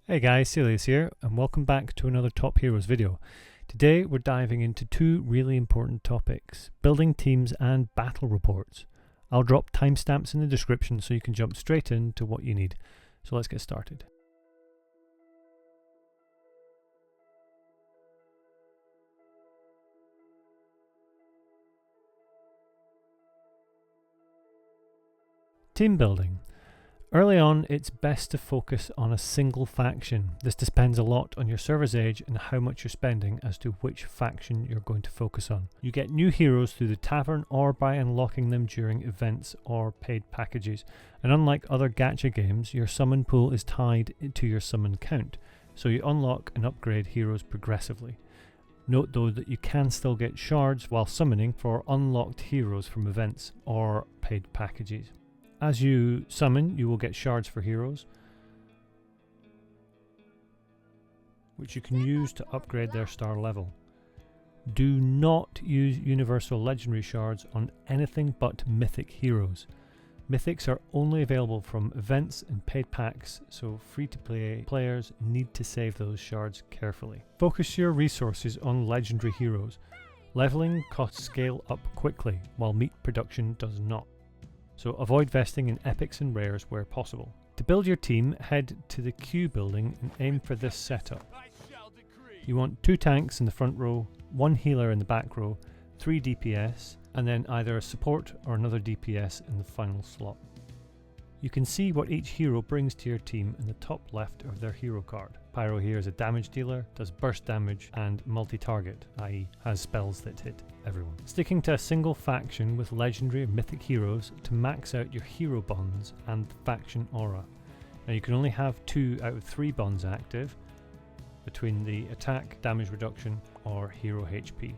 Hey guys, Celius here, and welcome back to another Top Heroes video. Today we're diving into two really important topics, building teams and battle reports. I'll drop timestamps in the description so you can jump straight into what you need. So let's get started. Team building. Early on, it's best to focus on a single faction. This depends a lot on your server's age and how much you're spending as to which faction you're going to focus on. You get new heroes through the Tavern or by unlocking them during events or paid packages. And unlike other gacha games, your summon pool is tied to your summon count, so you unlock and upgrade heroes progressively. Note though that you can still get shards while summoning for unlocked heroes from events or paid packages. As you summon, you will get shards for heroes, which you can use to upgrade their star level. Do not use universal legendary shards on anything but mythic heroes. Mythics are only available from events and paid packs, so free-to-play players need to save those shards carefully. Focus your resources on legendary heroes. Leveling costs scale up quickly, while meat production does not. So avoid vesting in epics and rares where possible. To build your team, head to the queue building and aim for this setup. You want 2 tanks in the front row, 1 healer in the back row, 3 DPS, and then either a support or another DPS in the final slot. You can see what each hero brings to your team in the top left of their hero card. Pyro here is a damage dealer, does burst damage and multi-target, i.e. has spells that hit everyone. Sticking to a single faction with legendary and mythic heroes to max out your hero bonds and faction aura. Now you can only have 2 out of 3 bonds active between the attack, damage reduction or hero HP.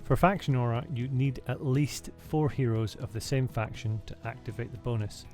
For faction aura you need at least 4 heroes of the same faction to activate the bonus,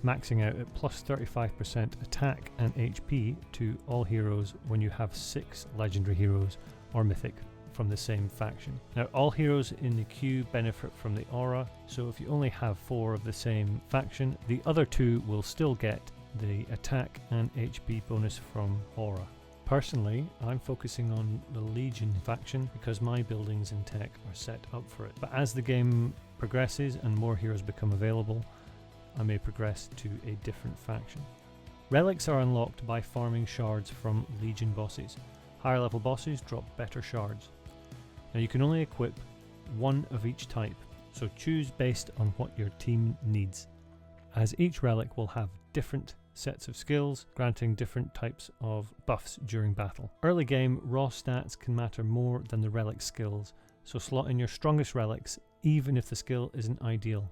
maxing out at plus 35% attack and HP to all heroes when you have 6 legendary heroes or mythic from the same faction. Now all heroes in the queue benefit from the aura, so if you only have 4 of the same faction, the other 2 will still get the attack and HP bonus from aura. Personally, I'm focusing on the Legion faction because my buildings and tech are set up for it, but as the game progresses and more heroes become available, I may progress to a different faction. Relics are unlocked by farming shards from Legion bosses. Higher level bosses drop better shards. Now you can only equip 1 of each type, so choose based on what your team needs, as each relic will have different sets of skills, granting different types of buffs during battle. Early game, raw stats can matter more than the relic skills, so slot in your strongest relics even if the skill isn't ideal.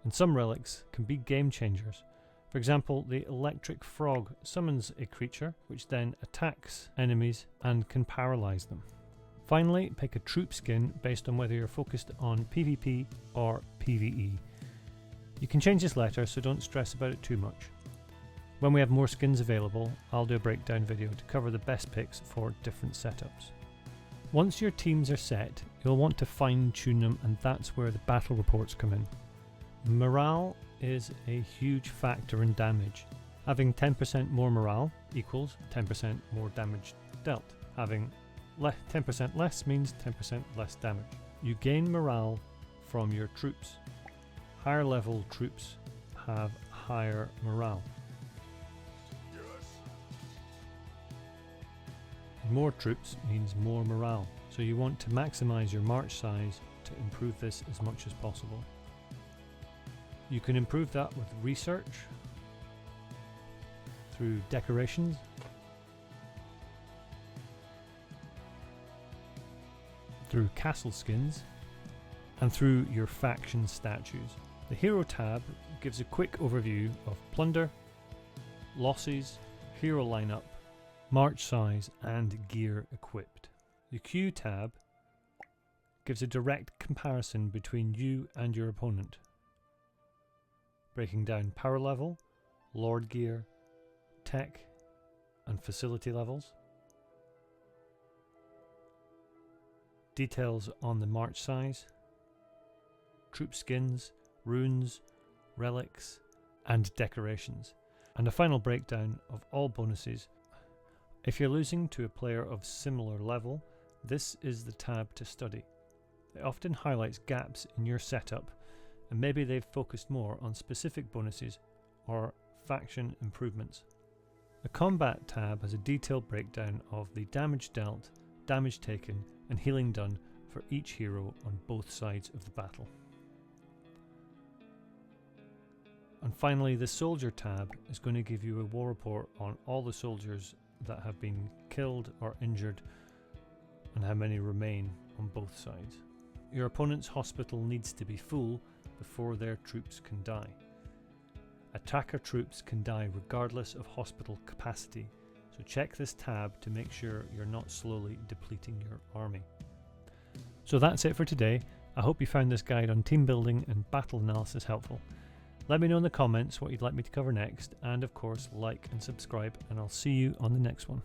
And some relics can be game changers. For example, the electric frog summons a creature which then attacks enemies and can paralyze them. Finally, pick a troop skin based on whether you're focused on PvP or PvE. You can change this later, so don't stress about it too much. When we have more skins available, I'll do a breakdown video to cover the best picks for different setups. Once your teams are set, you'll want to fine tune them, and that's where the battle reports come in. Morale is a huge factor in damage. Having 10% more morale equals 10% more damage dealt. Having 10% less means 10% less damage. You gain morale from your troops. Higher level troops have higher morale. More troops means more morale, so you want to maximize your march size to improve this as much as possible. You can improve that with research, through decorations, through castle skins, and through your faction statues. The Hero tab gives a quick overview of plunder, losses, hero lineup, march size, and gear equipped. The Queue tab gives a direct comparison between you and your opponent, breaking down power level, lord gear, tech, and facility levels. Details on the march size, troop skins, runes, relics, and decorations. And a final breakdown of all bonuses If you're losing to a player of similar level, this is the tab to study. It often highlights gaps in your setup, and maybe they've focused more on specific bonuses or faction improvements. The Combat tab has a detailed breakdown of the damage dealt, damage taken, and healing done for each hero on both sides of the battle. And finally, the Soldier tab is going to give you a war report on all the soldiers that have been killed or injured and how many remain on both sides. Your opponent's hospital needs to be full before their troops can die. Attacker troops can die regardless of hospital capacity, so check this tab to make sure you're not slowly depleting your army. So that's it for today. I hope you found this guide on team building and battle analysis helpful. Let me know in the comments what you'd like me to cover next, and of course like and subscribe, and I'll see you on the next one.